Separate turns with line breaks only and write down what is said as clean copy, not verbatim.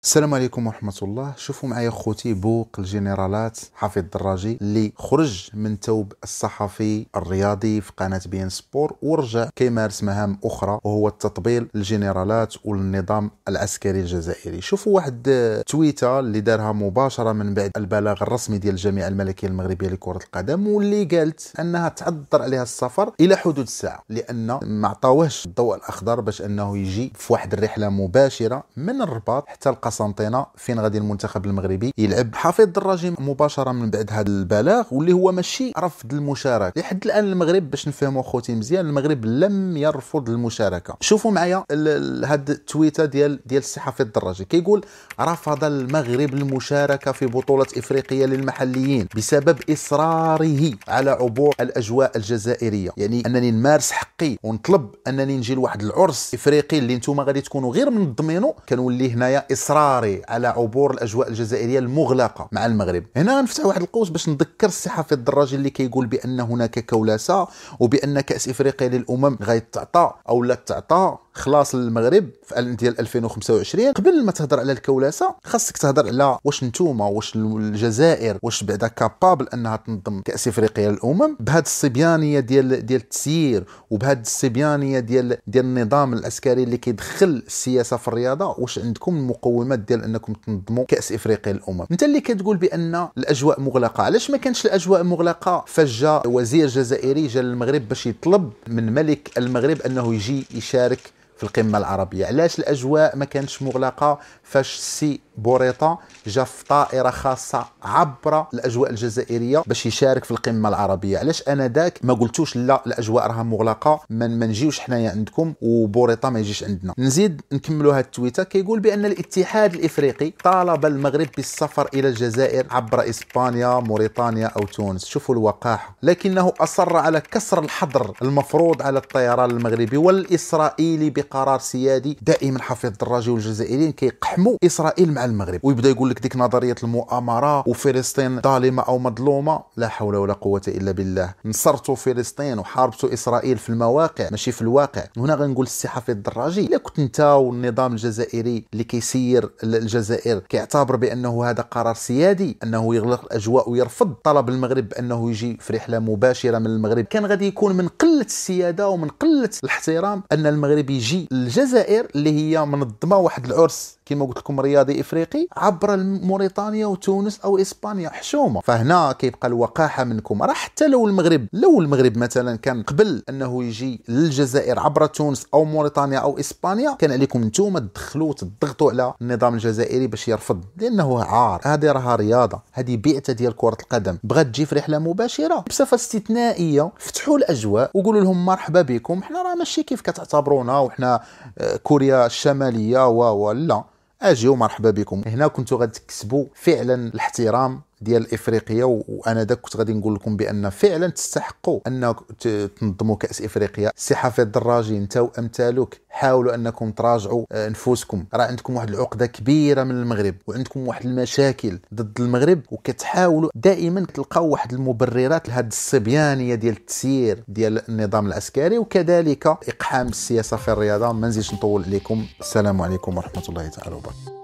السلام عليكم ورحمة الله. شوفوا معايا خوتي بوق الجنرالات حفيظ الدراجي اللي خرج من ثوب الصحفي الرياضي في قناة بي ان سبور ورجع كيمارس مهام أخرى، وهو التطبيل الجنرالات والنظام العسكري الجزائري. شوفوا واحد تويتة اللي دارها مباشرة من بعد البلاغ الرسمي ديال الجامعة الملكية المغربية لكرة القدم، واللي قالت أنها تعذر عليها السفر إلى حدود الساعة لأن ما عطاوهش الضوء الأخضر باش أنه يجي في واحد الرحلة مباشرة من الرباط حتى قسنطينة فين غادي المنتخب المغربي يلعب. حفيظ الدراجي مباشره من بعد هذا البلاغ واللي هو ماشي رفض المشاركه لحد الان. المغرب باش نفهموا خوتي مزيان، المغرب لم يرفض المشاركه. شوفوا معايا هاد التويته ديال السي حفيظ الدراجي كيقول: رفض المغرب المشاركه في بطوله افريقيا للمحليين بسبب اصراره على عبور الاجواء الجزائريه. يعني انني نمارس حقي ونطلب انني نجي لواحد العرس افريقي اللي نتوما غادي تكونوا غير منظمينه، كنولي هنايا اصراري على عبور الاجواء الجزائريه المغلقه مع المغرب. هنا غنفتح واحد القوس باش نذكر السي حفيظ الدراجي اللي كيقول بان هناك كولاسه وبان كاس افريقيا للامم غيتعطى او لا تعطى خلاص للمغرب في ديال 2025. قبل ما تهضر على الكولاسه خاصك تهضر على واش نتوما، واش الجزائر واش بعدا كابابل انها تنظم كاس افريقيا للامم بهذه الصبيانيه ديال التسيير وبهذه الصبيانيه ديال النظام العسكري اللي كيدخل السياسه في الرياضه. واش عندكم المقومات ديال انكم تنظموا كاس افريقيا للامم؟ انت اللي كتقول بان الاجواء مغلقه، علاش ما كانش الاجواء مغلقه فجا وزير جزائري جا للمغرب باش يطلب من ملك المغرب انه يجي يشارك في القمه العربيه؟ علاش الاجواء ما كانتش مغلقه فاش السي بوريطه جا في طائره خاصه عبر الاجواء الجزائريه باش يشارك في القمه العربيه؟ علاش انا داك ما قلتوش لا الاجواء راها مغلقه ما نجيوش حنايا عندكم وبوريطه ما يجيش عندنا؟ نزيد نكملوا هذا التويته كيقول بان الاتحاد الافريقي طالب المغرب بالسفر الى الجزائر عبر اسبانيا موريتانيا او تونس. شوفوا الوقاحه. لكنه اصر على كسر الحظر المفروض على الطيران المغربي والاسرائيلي بقرار سيادي. دائما حفيظ الدراجي والجزائريين كيقحموا اسرائيل مع المغرب ويبدا يقول لك ديك نظريه المؤامره وفلسطين ظالمه او مظلومه. لا حول ولا قوه الا بالله. نصرتوا فلسطين وحاربتوا اسرائيل في المواقع ماشي في الواقع. هنا غنقول السي حفيظ الدراجي، الا كنت انت والنظام الجزائري اللي كيسير الجزائر كيعتبر بانه هذا قرار سيادي انه يغلق الاجواء ويرفض طلب المغرب انه يجي في رحله مباشره من المغرب، كان غادي يكون من قله السياده ومن قله الاحترام ان المغرب يجي للجزائر اللي هي منظمه واحد العرس كما قلت لكم رياضي افريقي عبر موريتانيا وتونس او اسبانيا. حشومه. فهنا كيبقى الوقاحه منكم. راه حتى لو المغرب مثلا كان قبل انه يجي للجزائر عبر تونس او موريتانيا او اسبانيا، كان عليكم نتوما تدخلوا تضغطوا على النظام الجزائري باش يرفض، لانه عار. هذه راها رياضه، هذه بيئه ديال كره القدم. بغات تجي في رحله مباشره بصفه استثنائيه، فتحوا الاجواء وقولوا لهم مرحبا بكم. حنا راه ماشي كيف كتعتبرونا وحنا كوريا الشماليه لا، اجيو مرحبا بكم. هنا كنتوا غتكسبوا فعلا الاحترام ديال افريقيا، وانا داك كنت غادي نقول لكم بان فعلا تستحقوا ان تنظموا كاس افريقيا. سي حفيظ الدراجي انت وامثالك حاولوا انكم تراجعوا نفوسكم. راه عندكم واحد العقده كبيره من المغرب وعندكم واحد المشاكل ضد المغرب، وكتحاولوا دائما تلقاو واحد المبررات لهذه الصبيانيه ديال التسيير ديال النظام العسكري وكذلك اقحام السياسه في الرياضه. ما نزيدش نطول عليكم. السلام عليكم ورحمه الله تعالى وبركاته.